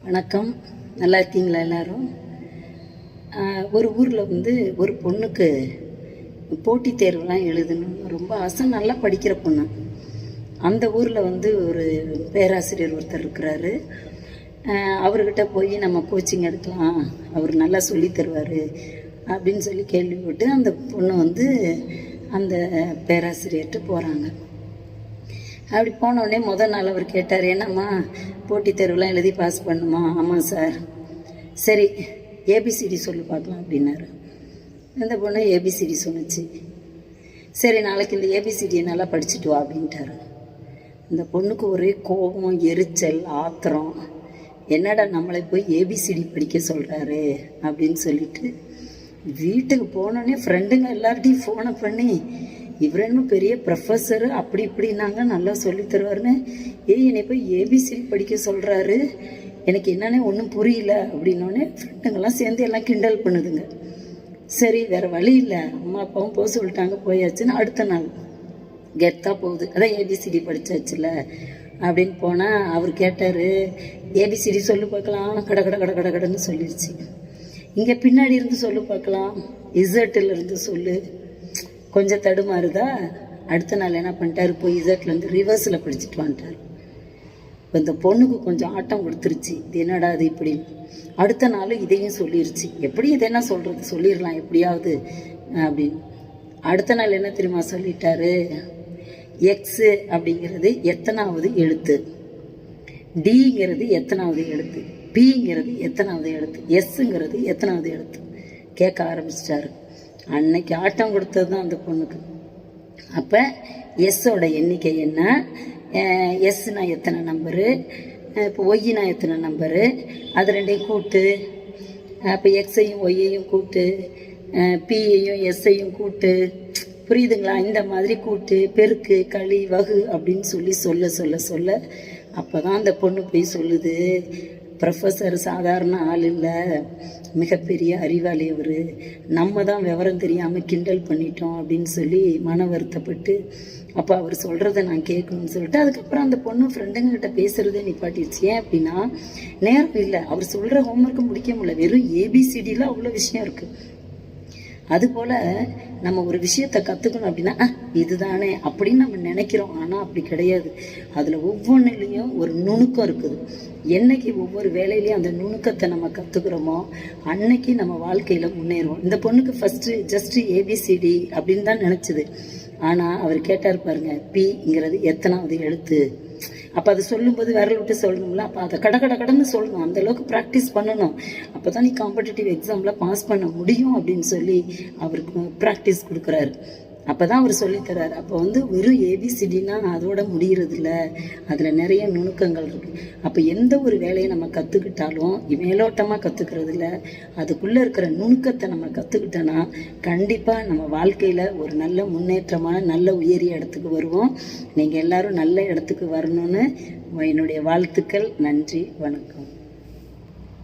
வணக்கம். நல்லா இருக்கீங்களா எல்லோரும்? ஒரு ஊரில் ஒரு பொண்ணுக்கு போட்டித் தேர்வுலாம் எழுதணும்னு ரொம்ப ஆசை. நல்லா படிக்கிற பொண்ணு. அந்த ஊரில் ஒரு பேராசிரியர் ஒருத்தர் இருக்கிறாரு. அவர்கிட்ட போய் நம்ம கோச்சிங் எடுக்கலாம், அவர் நல்லா சொல்லி தருவார் அப்படின்னு சொல்லி கேள்விப்பட்டு அந்த பொண்ணு அந்த பேராசிரியர்கிட்ட போகிறாங்க. அப்படி போனோடனே முதல் நாள் அவர் கேட்டார், என்னம்மா போட்டித் தேர்வுலாம் எழுதி பாஸ் பண்ணுமா? ஆமாம் சார். சரி, ஏபிசிடி சொல்லி பார்க்கலாம் அப்படின்னாரு. இந்த பொண்ணு ஏபிசிடி சொன்னிச்சு. சரி, நாளைக்கு இந்த ஏபிசிடியை நல்லா படிச்சுட்டு வா அப்படின்ட்டாரு. இந்த பொண்ணுக்கு ஒரே கோபம், எரிச்சல், ஆத்திரம். என்னடா நம்மளை போய் ஏபிசிடி படிக்க சொல்கிறாரு அப்படின்னு சொல்லிட்டு வீட்டுக்கு போனோடனே ஃப்ரெண்டுங்க எல்லார்ட்டையும் ஃபோனை பண்ணி, இவர் என்ன பெரிய ப்ரொஃபஸரு அப்படி இப்படின்னாங்க, நல்லா சொல்லி தருவாருன்னு, என்னை போய் ஏபிசிடி படிக்க சொல்கிறாரு, எனக்கு என்னன்னே ஒன்றும் புரியல அப்படின்னோடனே ஃப்ரெண்டுங்கெல்லாம் சேர்ந்து எல்லாம் கிண்டல் பண்ணுதுங்க. சரி, வேறு வழி இல்லை, அம்மா அப்பாவும் போக சொல்லிட்டாங்க, போயாச்சுன்னு அடுத்த நாள் கெத்தாக போகுது. அதான் ஏபிசிடி படித்தாச்சுல அப்படின்னு போனால் அவர் கேட்டார், ஏபிசிடி சொல்லு பார்க்கலாம். கட கட கட கட கடன்னு சொல்லிடுச்சு. இங்கே பின்னாடி இருந்து சொல்லு பார்க்கலாம், இசட்டில் இருந்து சொல்லு. கொஞ்சம் தடுமாறுதா. அடுத்த நாள் என்ன பண்ணிட்டாரு, போய் இசட்லேருந்து ரிவர்ஸில் படிச்சுட்டு வந்துட்டார். இப்போ இந்த பொண்ணுக்கு கொஞ்சம் ஆட்டம் கொடுத்துருச்சு, இது என்னடா அது இப்படி. அடுத்த நாள் இதையும் சொல்லிருச்சு. எப்படி இதை என்ன சொல்கிறது, சொல்லிடலாம் எப்படியாவது அப்படின்னு. அடுத்த நாள் என்ன தெரியுமா சொல்லிட்டாரு, எக்ஸு அப்படிங்கிறது எத்தனாவது எழுத்து, டிங்கிறது எத்தனாவது எழுத்து, பிங்கிறது எத்தனாவது எழுத்து, எஸ்ஸுங்கிறது எத்தனாவது எழுத்து கேட்க ஆரம்பிச்சிட்டாரு. அன்னைக்கு ஆட்டம் கொடுத்தது தான் அந்த பொண்ணுக்கு. அப்போ எஸ்ஸோட எண்ணிக்கை என்ன, எஸ்னா எத்தனை நம்பரு, இப்போ ஒய்னா எத்தனை நம்பரு, அது ரெண்டையும் கூட்டு. அப்போ எக்ஸையும் ஒய்யையும் கூட்டு, பியையும் எஸ்ஸையும் கூட்டு. புரியுதுங்களா? இந்த மாதிரி கூட்டு, பெருக்கு, களி, வகு அப்படின்னு சொல்ல சொல்ல சொல்ல அப்போ தான் அந்த பொண்ணு போய் சொல்லுது, ப்ரொஃபஸர் சாதாரண ஆள் இல்லை, மிகப்பெரிய அறிவாளி அவர், நம்ம தான் விவரம் தெரியாமல் கிண்டல் பண்ணிட்டோம் அப்படின்னு சொல்லி மன வருத்தப்பட்டு, அப்போ அவர் சொல்கிறத நான் கேட்கணும்னு சொல்லிட்டு அதுக்கப்புறம் அந்த பொண்ணு ஃப்ரெண்டுங்கிட்ட பேசுகிறதே நிப்பாட்டிடுச்சு. ஏன் அப்படின்னா நேரம் இல்லை, அவர் சொல்கிற ஹோம்ஒர்க்கை முடிக்க முடியல. வெறும் ஏபிசிடியில் அவ்வளோ விஷயம் இருக்குது. அதுபோல் நம்ம ஒரு விஷயத்தை கற்றுக்கணும் அப்படின்னா இதுதானே அப்படின்னு நம்ம நினைக்கிறோம். ஆனால் அப்படி கிடையாது. அதில் ஒவ்வொன்றுலேயும் ஒரு நுணுக்கம் இருக்குது. என்னைக்கு ஒவ்வொரு வேலையிலையும் அந்த நுணுக்கத்தை நம்ம கற்றுக்குறோமோ அன்னைக்கு நம்ம வாழ்க்கையில் முன்னேறுவோம். இந்த பொண்ணுக்கு ஃபஸ்ட்டு ஜஸ்ட்டு ஏபிசிடி அப்படின்னு தான் நினச்சிது. ஆனால் அவர் கேட்டார் பாருங்க, பிங்கிறது எத்தனாவது எழுத்து. அப்போ அதை சொல்லும்போது விரல் விட்டு சொல்லணும்ல. அப்போ அதை கடன்னு சொல்லணும், அந்தளவுக்கு ப்ராக்டிஸ் பண்ணணும். அப்போ தான் நீ காம்படிட்டிவ் எக்ஸாமில் பாஸ் பண்ண முடியும் அப்படின்னு சொல்லி அவருக்கு ப்ராக்டிஸ் கொடுக்குறாரு. அப்போ தான் அவர் சொல்லித்தரார். அப்போ வெறும் ஏபிசிடினா அதோட முடிகிறதில்ல, அதில் நிறைய நுணுக்கங்கள் இருக்குது. அப்போ எந்த ஒரு வேலையை நம்ம கற்றுக்கிட்டாலும் மேலோட்டமாக கற்றுக்கிறது இல்லை, அதுக்குள்ளே இருக்கிற நுணுக்கத்தை நம்ம கற்றுக்கிட்டோன்னா கண்டிப்பாக நம்ம வாழ்க்கையில் ஒரு நல்ல முன்னேற்றமான நல்ல உயரிய இடத்துக்கு வருவோம். நீங்கள் எல்லோரும் நல்ல இடத்துக்கு வரணும்னு என்னுடைய வாழ்த்துக்கள். நன்றி, வணக்கம்.